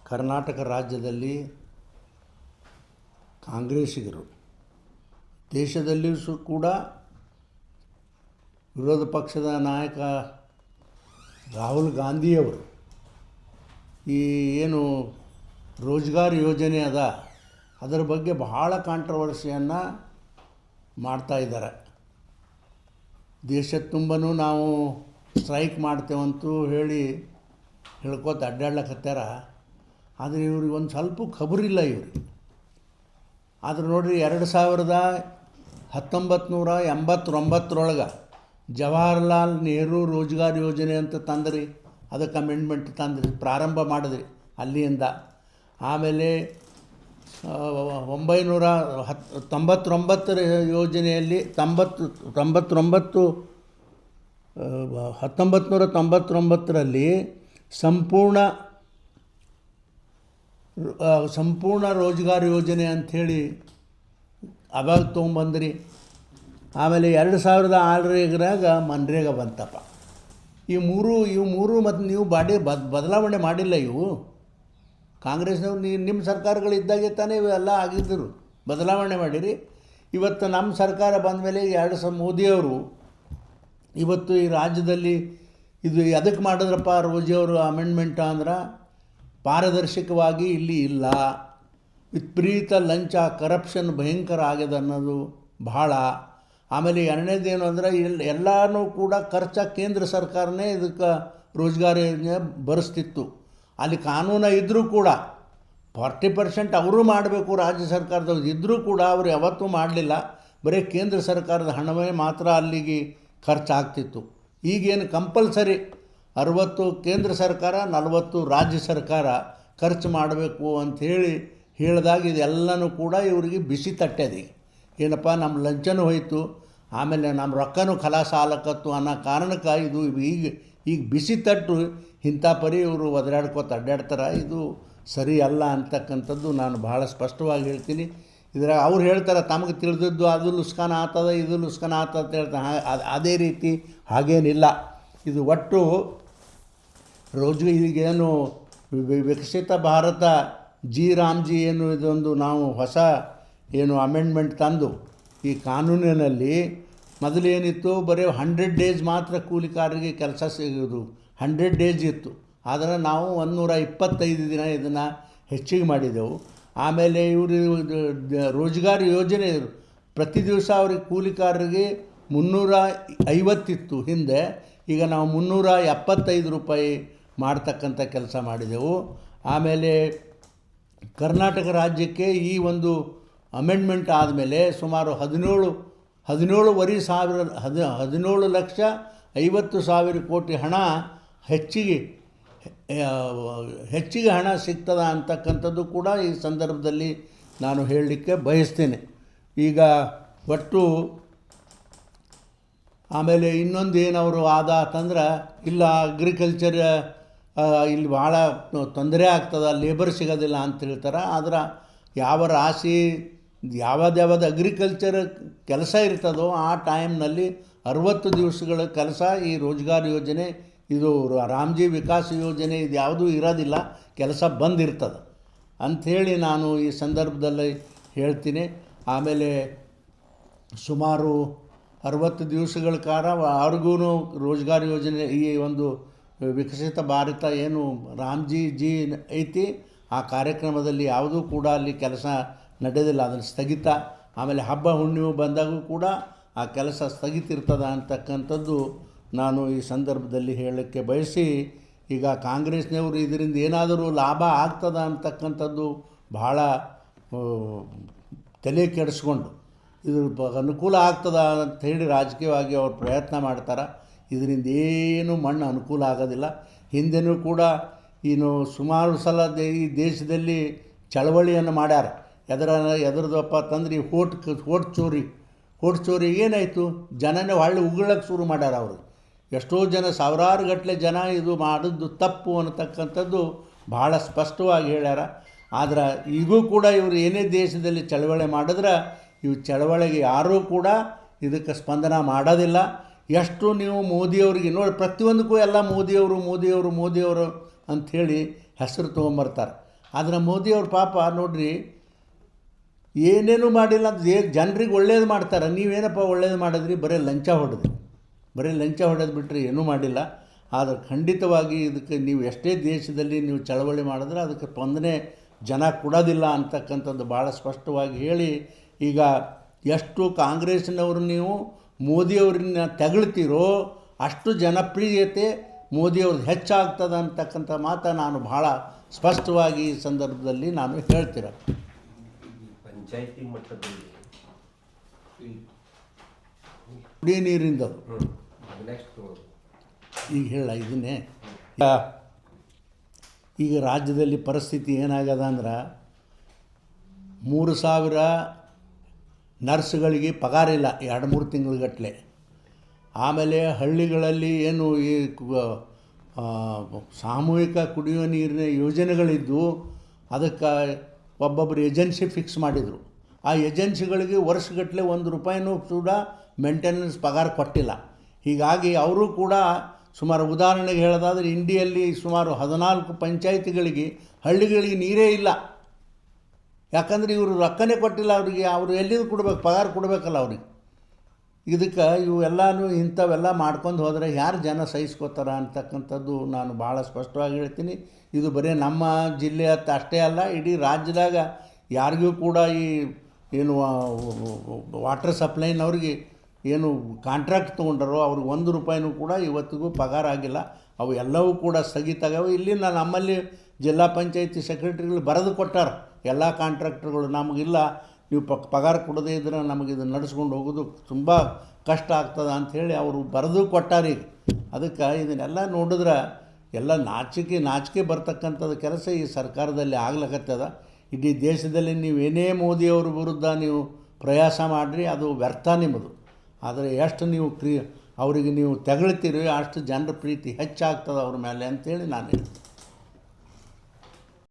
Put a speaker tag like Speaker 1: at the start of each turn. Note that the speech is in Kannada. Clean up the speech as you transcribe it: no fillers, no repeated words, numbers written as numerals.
Speaker 1: ಕರ್ನಾಟಕ ರಾಜ್ಯದಲ್ಲಿ ಕಾಂಗ್ರೆಸ್ಸಿಗರು, ದೇಶದಲ್ಲಿಯೂ ಕೂಡ ವಿರೋಧ ಪಕ್ಷದ ನಾಯಕ ರಾಹುಲ್ ಗಾಂಧಿಯವರು ಈ ಏನು ರೋಜ್ಗಾರ್ ಯೋಜನೆ ಅದ ಅದರ ಬಗ್ಗೆ ಬಹಳ ಕಾಂಟ್ರವರ್ಸಿಯನ್ನು ಮಾಡ್ತಾಯಿದ್ದಾರೆ. ದೇಶದ ತುಂಬನೂ ನಾವು ಸ್ಟ್ರೈಕ್ ಮಾಡ್ತೇವಂತೂ ಹೇಳ್ಕೋತ ಅಡ್ಡಾಡ್ಲಕತ್ಯಾರ. ಆದರೆ ಇವ್ರಿಗೆ ಒಂದು ಸ್ವಲ್ಪ ಖಬರಿಲ್ಲ ಇವ್ರಿಗೆ. ಆದ್ರೆ ನೋಡಿರಿ, 1989 ಜವಾಹರ್ಲಾಲ್ ನೆಹರು ರೋಜ್ಗಾರ್ ಯೋಜನೆ ಅಂತ ತಂದ್ರಿ, ಅದಕ್ಕೆ ಅಮೆಂಡ್ಮೆಂಟ್ ತಂದ್ರಿ, ಪ್ರಾರಂಭ ಮಾಡಿದ್ರಿ ಅಲ್ಲಿಂದ. ಆಮೇಲೆ 1999 ಯೋಜನೆಯಲ್ಲಿ 1999ರಲ್ಲಿ ಸಂಪೂರ್ಣ ರೋಜ್ಗಾರ್ ಯೋಜನೆ ಅಂಥೇಳಿ ಅವಾಗ ತೊಗೊಂಬಂದ್ರಿ. ಆಮೇಲೆ 2006ರಾಗ ಮನ್ರೇಗಾ ಬಂತಪ್ಪ. ಈ ಮೂರು ಮತ್ತು ನೀವು ಬದಲಾವಣೆ ಮಾಡಿಲ್ಲ. ಇವು ಕಾಂಗ್ರೆಸ್ನವ್ರು ನಿಮ್ಮ ಸರ್ಕಾರಗಳಿದ್ದಾಗೆ ತಾನೇ ಇವೆಲ್ಲ ಆಗಿದ್ದರು, ಬದಲಾವಣೆ ಮಾಡಿರಿ. ಇವತ್ತು ನಮ್ಮ ಸರ್ಕಾರ ಬಂದ ಮೇಲೆ ಮೋದಿಯವರು ಇವತ್ತು ಈ ರಾಜ್ಯದಲ್ಲಿ ಇದು ಎದಕ್ಕೆ ಮಾಡಿದ್ರಪ್ಪ ರೋಜಿಯವರು ಅಮೆಂಡ್ಮೆಂಟ್ ಅಂದ್ರೆ, ಪಾರದರ್ಶಕವಾಗಿ ಇಲ್ಲಿ ಇಲ್ಲ, ವಿಪರೀತ ಲಂಚ ಕರಪ್ಷನ್ ಭಯಂಕರ ಆಗ್ಯದ ಅನ್ನೋದು ಭಾಳ. ಆಮೇಲೆ ಎರಡನೇದೇನು ಅಂದ್ರೆ, ಎಲ್ಲನೂ ಕೂಡ ಕೇಂದ್ರ ಸರ್ಕಾರನೇ ಇದಕ್ಕೆ ರೋಜ್ಗಾರ್ ಯೋಜನೆ ಭರಿಸ್ತಿತ್ತು. ಅಲ್ಲಿ ಕಾನೂನು ಇದ್ದರೂ ಕೂಡ 40% ಅವರು ಮಾಡಬೇಕು, ರಾಜ್ಯ ಸರ್ಕಾರದವ್ರು ಇದ್ದರೂ ಕೂಡ ಅವರು ಯಾವತ್ತೂ ಮಾಡಲಿಲ್ಲ. ಬರೀ ಕೇಂದ್ರ ಸರ್ಕಾರದ ಹಣವೇ ಮಾತ್ರ ಅಲ್ಲಿಗೆ ಖರ್ಚಾಗ್ತಿತ್ತು. ಈಗೇನು ಕಂಪಲ್ಸರಿ 60 ಕೇಂದ್ರ ಸರ್ಕಾರ, 40 ರಾಜ್ಯ ಸರ್ಕಾರ ಖರ್ಚು ಮಾಡಬೇಕು ಅಂಥೇಳಿ ಹೇಳಿದಾಗ ಇದೆಲ್ಲನೂ ಕೂಡ ಇವರಿಗೆ ಬಿಸಿ ತಟ್ಟೆದಿ. ಏನಪ್ಪ, ನಮ್ಮ ಲಂಚನೂ ಹೋಯಿತು, ಆಮೇಲೆ ನಮ್ಮ ರೊಕ್ಕನೂ ಖಲಾಸ ಆಲಕತ್ತು ಅನ್ನೋ ಕಾರಣಕ್ಕೆ ಇದು ಈಗ ಬಿಸಿ ತಟ್ಟು ಇಂಥ ಪರಿ ಇವರು ಒದರಾಡ್ಕೋತ ಅಡ್ಡಾಡ್ತಾರೆ. ಇದು ಸರಿ ಅಲ್ಲ ಅಂತಕ್ಕಂಥದ್ದು ನಾನು ಭಾಳ ಸ್ಪಷ್ಟವಾಗಿ ಹೇಳ್ತೀನಿ. ಇದ್ರಾಗ ಅವ್ರು ಹೇಳ್ತಾರೆ ತಮಗೆ ತಿಳಿದಿದ್ದು ಅದು ಲುಸ್ಕಾನ ಆಗ್ತದೆ, ಇದು ಲುಸ್ಕಾನ ಆಗ್ತದೆ ಅಂತ ಹೇಳ್ತಾರೆ. ಅದೇ ರೀತಿ ಹಾಗೇನಿಲ್ಲ. ಇದು ಒಟ್ಟು ಈಗೇನು ವಿಕಸಿತ ಭಾರತ ರಾಮ್ಜಿ ಏನು ಇದೊಂದು ನಾವು ಹೊಸ ಏನು ಅಮೆಂಡ್ಮೆಂಟ್ ತಂದು ಈ ಕಾನೂನಿನಲ್ಲಿ ಮೊದಲೇನಿತ್ತು, ಬರೀ 100 ಡೇಸ್ ಮಾತ್ರ ಕೂಲಿಕಾರರಿಗೆ ಕೆಲಸ ಸಿಗೋದು, 100 ಡೇಸ್ ಇತ್ತು. ಆದರೆ ನಾವು 125 ದಿನ ಇದನ್ನು ಹೆಚ್ಚಿಗೆ ಮಾಡಿದೆವು. ಆಮೇಲೆ ಇವರು ರೋಜ್ಗಾರ್ ಯೋಜನೆ ಪ್ರತಿ ದಿವಸ ಅವ್ರಿಗೆ ಕೂಲಿಕಾರರಿಗೆ 350 ಇತ್ತು ಹಿಂದೆ, ಈಗ ನಾವು 375 ರೂಪಾಯಿ ಮಾಡ್ತಕ್ಕಂಥ ಕೆಲಸ ಮಾಡಿದೆವು. ಆಮೇಲೆ ಕರ್ನಾಟಕ ರಾಜ್ಯಕ್ಕೆ ಈ ಒಂದು ಅಮೆಂಡ್ಮೆಂಟ್ ಆದಮೇಲೆ ಸುಮಾರು 17,50,00,000 ಕೋಟಿ ಹಣ ಹೆಚ್ಚಿಗೆ ಹಣ ಸಿಗ್ತದ ಅಂತಕ್ಕಂಥದ್ದು ಕೂಡ ಈ ಸಂದರ್ಭದಲ್ಲಿ ನಾನು ಹೇಳಲಿಕ್ಕೆ ಬಯಸ್ತೇನೆ. ಈಗ ಒಟ್ಟು ಆಮೇಲೆ ಇನ್ನೊಂದು ಏನವರು ಆತಂದ್ರೆ, ಇಲ್ಲ ಅಗ್ರಿಕಲ್ಚರ್ ಇಲ್ಲಿ ಭಾಳ ತೊಂದರೆ ಆಗ್ತದೆ, ಲೇಬರ್ ಸಿಗೋದಿಲ್ಲ ಅಂತ ಹೇಳ್ತಾರೆ. ಆದ್ರೆ ಯಾವ ರಾಶಿ ಯಾವ್ದು ಅಗ್ರಿಕಲ್ಚರ್ ಕೆಲಸ ಇರ್ತದೋ ಆ ಟೈಮ್ನಲ್ಲಿ 60 ದಿವಸಗಳ ಕೆಲಸ ಈ ರೋಜ್ಗಾರ್ ಯೋಜನೆ, ಇದು ರಾಮ್ಜಿ ವಿಕಾಸ್ ಯೋಜನೆ ಇದು ಯಾವುದೂ ಇರೋದಿಲ್ಲ, ಕೆಲಸ ಬಂದಿರ್ತದೆ ಅಂಥೇಳಿ ನಾನು ಈ ಸಂದರ್ಭದಲ್ಲಿ ಹೇಳ್ತೀನಿ. ಆಮೇಲೆ ಸುಮಾರು 60 ದಿವಸಗಳ ಕಾಲ ಅವ್ರಿಗೂ ರೋಜ್ಗಾರ್ ಯೋಜನೆ ಈ ಒಂದು ವಿಕಸಿತ ಭಾರತ ಏನು ರಾಮ್ಜಿ ಐತಿ ಆ ಕಾರ್ಯಕ್ರಮದಲ್ಲಿ ಯಾವುದೂ ಕೂಡ ಅಲ್ಲಿ ಕೆಲಸ ನಡೆಯೋದಿಲ್ಲ, ಅದನ್ನು ಸ್ಥಗಿತ. ಆಮೇಲೆ ಹಬ್ಬ ಹುಣ್ಣಿಮೆ ಬಂದಾಗೂ ಕೂಡ ಆ ಕೆಲಸ ಸ್ಥಗಿತ ಇರ್ತದ ಅಂತಕ್ಕಂಥದ್ದು ನಾನು ಈ ಸಂದರ್ಭದಲ್ಲಿ ಹೇಳೋಕ್ಕೆ ಬಯಸಿ, ಈಗ ಕಾಂಗ್ರೆಸ್ನವರು ಇದರಿಂದ ಏನಾದರೂ ಲಾಭ ಆಗ್ತದ ಅಂತಕ್ಕಂಥದ್ದು ಭಾಳ ತಲೆ ಕೆಡಿಸ್ಕೊಂಡು ಇದು ಅನುಕೂಲ ಆಗ್ತದ ಅಂಥೇಳಿ ರಾಜಕೀಯವಾಗಿ ಅವ್ರು ಪ್ರಯತ್ನ ಮಾಡ್ತಾರೆ. ಇದರಿಂದ ಏನು ಮಣ್ಣು ಅನುಕೂಲ ಆಗೋದಿಲ್ಲ. ಹಿಂದೆನೂ ಕೂಡ ಸುಮಾರು ಸಲ ಈ ದೇಶದಲ್ಲಿ ಚಳವಳಿಯನ್ನು ಮಾಡ್ಯಾರ. ಎದರದಪ್ಪ ತಂದ್ರೆ ಈ ಓಟ್ ಚೋರಿ ಏನಾಯಿತು, ಜನನೇ ಹೊಳ್ಳಿ ಉಗುಳಕ್ಕೆ ಶುರು ಮಾಡ್ಯಾರ ಅವರು. ಎಷ್ಟೋ ಜನ, ಸಾವಿರಾರು ಗಟ್ಟಲೆ ಜನ ಇದು ಮಾಡಿದ್ದು ತಪ್ಪು ಅನ್ನತಕ್ಕಂಥದ್ದು ಭಾಳ ಸ್ಪಷ್ಟವಾಗಿ ಹೇಳ್ಯಾರ. ಆದ್ರೆ ಈಗೂ ಕೂಡ ಇವರು ಏನೇ ದೇಶದಲ್ಲಿ ಚಳವಳಿ ಮಾಡಿದ್ರೆ ಇವು ಚಳವಳಿಗೆ ಯಾರೂ ಕೂಡ ಇದಕ್ಕೆ ಸ್ಪಂದನ ಮಾಡೋದಿಲ್ಲ. ಎಷ್ಟು ನೀವು ಮೋದಿಯವ್ರಿಗೆ ನೋಡಿ, ಪ್ರತಿಯೊಂದಕ್ಕೂ ಎಲ್ಲ ಮೋದಿಯವರು ಅಂಥೇಳಿ ಹೆಸರು ತೊಗೊಂಬರ್ತಾರೆ. ಆದರೆ ಮೋದಿಯವ್ರ ಪಾಪ ನೋಡ್ರಿ ಏನೇನೂ ಮಾಡಿಲ್ಲ ಅಂತ ಜನರಿಗೆ ಒಳ್ಳೇದು ಮಾಡ್ತಾರೆ. ನೀವೇನಪ್ಪ ಒಳ್ಳೇದು ಮಾಡಿದ್ರಿ? ಬರೀ ಲಂಚ ಹೊಡೆದು ಬಿಟ್ಟರೆ ಏನೂ ಮಾಡಿಲ್ಲ. ಆದರೆ ಖಂಡಿತವಾಗಿ ಇದಕ್ಕೆ ನೀವು ಎಷ್ಟೇ ದೇಶದಲ್ಲಿ ನೀವು ಚಳವಳಿ ಮಾಡಿದ್ರೆ ಅದಕ್ಕೆ ಸ್ಪಂದನೆ ಜನ ಕೊಡೋದಿಲ್ಲ ಅಂತಕ್ಕಂಥದ್ದು ಭಾಳ ಸ್ಪಷ್ಟವಾಗಿ ಹೇಳಿ, ಈಗ ಎಷ್ಟು ಕಾಂಗ್ರೆಸ್ನವರು ನೀವು ಮೋದಿಯವ್ರನ್ನ ತೆಗಳ್ತೀರೋ ಅಷ್ಟು ಜನಪ್ರಿಯತೆ ಮೋದಿಯವ್ರದ್ದು ಹೆಚ್ಚಾಗ್ತದೆ ಅಂತಕ್ಕಂಥ ಮಾತು ನಾನು ಭಾಳ ಸ್ಪಷ್ಟವಾಗಿ ಈ ಸಂದರ್ಭದಲ್ಲಿ ನಾನು ಹೇಳ್ತಿರೋ.
Speaker 2: ಪಂಚಾಯತಿ ಮಟ್ಟದಲ್ಲಿ
Speaker 1: ಕುಡಿಯ ನೀರಿಂದದು ಈಗ ಹೇಳ ಇದನ್ನೇ. ಈಗ ರಾಜ್ಯದಲ್ಲಿ ಪರಿಸ್ಥಿತಿ ಏನಾಗದ ಅಂದ್ರೆ 3,000 ನರ್ಸ್ಗಳಿಗೆ ಪಗಾರ ಇಲ್ಲ 2-3 ತಿಂಗಳುಗಟ್ಟಲೆ. ಆಮೇಲೆ ಹಳ್ಳಿಗಳಲ್ಲಿ ಏನು ಈ ಸಾಮೂಹಿಕ ಕುಡಿಯುವ ನೀರಿನ ಯೋಜನೆಗಳಿದ್ದು ಅದಕ್ಕೆ ಒಬ್ಬೊಬ್ಬರು ಏಜೆನ್ಸಿ ಫಿಕ್ಸ್ ಮಾಡಿದರು. ಆ ಏಜೆನ್ಸಿಗಳಿಗೆ ವರ್ಷಗಟ್ಟಲೆ ₹1 ಕೂಡ ಮೇಂಟೆನೆನ್ಸ್ ಪಗಾರ ಕೊಟ್ಟಿಲ್ಲ. ಹೀಗಾಗಿ ಅವರು ಕೂಡ ಸುಮಾರು ಉದಾಹರಣೆಗೆ ಹೇಳೋದಾದರೆ ಇಂಡಿಯಲ್ಲಿ ಸುಮಾರು 14 ಪಂಚಾಯಿತಿಗಳಿಗೆ ಹಳ್ಳಿಗಳಿಗೆ ನೀರೇ ಇಲ್ಲ. ಯಾಕಂದರೆ ಇವರು ರೊಕ್ಕನೇ ಕೊಟ್ಟಿಲ್ಲ ಅವರಿಗೆ. ಅವರು ಎಲ್ಲಿಂದ ಕೊಡಬೇಕು? ಪಗಾರ ಕೊಡಬೇಕಲ್ಲ ಅವ್ರಿಗೆ. ಇದಕ್ಕೆ ಇವೆಲ್ಲನೂ ಇಂಥವೆಲ್ಲ ಮಾಡ್ಕೊಂಡು ಹೋದರೆ ಯಾರು ಜನ ಸಹಿಸ್ಕೋತಾರೆ ಅಂತಕ್ಕಂಥದ್ದು ನಾನು ಭಾಳ ಸ್ಪಷ್ಟವಾಗಿ ಹೇಳ್ತೀನಿ. ಇದು ಬರೀ ನಮ್ಮ ಜಿಲ್ಲೆ ಅಷ್ಟೇ ಅಲ್ಲ, ಇಡೀ ರಾಜ್ಯದಾಗ ಯಾರಿಗೂ ಕೂಡ ಈ ಏನು ವಾಟರ್ ಸಪ್ಲೈನವ್ರಿಗೆ ಏನು ಕಾಂಟ್ರಾಕ್ಟ್ ತೊಗೊಂಡರೋ ಅವ್ರಿಗೆ ₹1 ಕೂಡ ಇವತ್ತಿಗೂ ಪಗಾರ ಆಗಿಲ್ಲ. ಅವು ಎಲ್ಲವೂ ಕೂಡ ಸ್ಥಗಿತಾಗವೆ. ಇಲ್ಲಿಂದ ನಮ್ಮಲ್ಲಿ ಜಿಲ್ಲಾ ಪಂಚಾಯತಿ ಸೆಕ್ರೆಟರಿಗಳು ಬರೆದು ಕೊಟ್ಟಾರ, ಎಲ್ಲ ಕಾಂಟ್ರಾಕ್ಟರ್ಗಳು ನಮಗಿಲ್ಲ, ನೀವು ಪಗಾರ ಕೊಡದೇ ಇದ್ರೆ ನಮಗೆ ಇದನ್ನು ನಡೆಸ್ಕೊಂಡು ಹೋಗೋದು ತುಂಬ ಕಷ್ಟ ಆಗ್ತದೆ ಅಂಥೇಳಿ ಅವರು ಬರೆದು ಕೊಟ್ಟಾರೀಗ. ಅದಕ್ಕೆ ಇದನ್ನೆಲ್ಲ ನೋಡಿದ್ರೆ ಎಲ್ಲ ನಾಚಿಕೆ ಬರ್ತಕ್ಕಂಥದ್ದು ಕೆಲಸ ಈ ಸರ್ಕಾರದಲ್ಲಿ ಆಗ್ಲಕತ್ತದ. ಇಡೀ ದೇಶದಲ್ಲಿ ನೀವೇನೇ ಮೋದಿಯವ್ರ ವಿರುದ್ಧ ನೀವು ಪ್ರಯಾಸ ಮಾಡಿರಿ ಅದು ವ್ಯರ್ಥ ನಿಮ್ಮದು. ಆದರೆ ಎಷ್ಟು ನೀವು ಅವರಿಗೆ ನೀವು ತೆಗಳ್ತೀರಿ ಅಷ್ಟು ಜನರ ಪ್ರೀತಿ ಹೆಚ್ಚಾಗ್ತದೆ ಅವ್ರ ಮೇಲೆ ಅಂಥೇಳಿ ನಾನು ಹೇಳ್ತೀನಿ.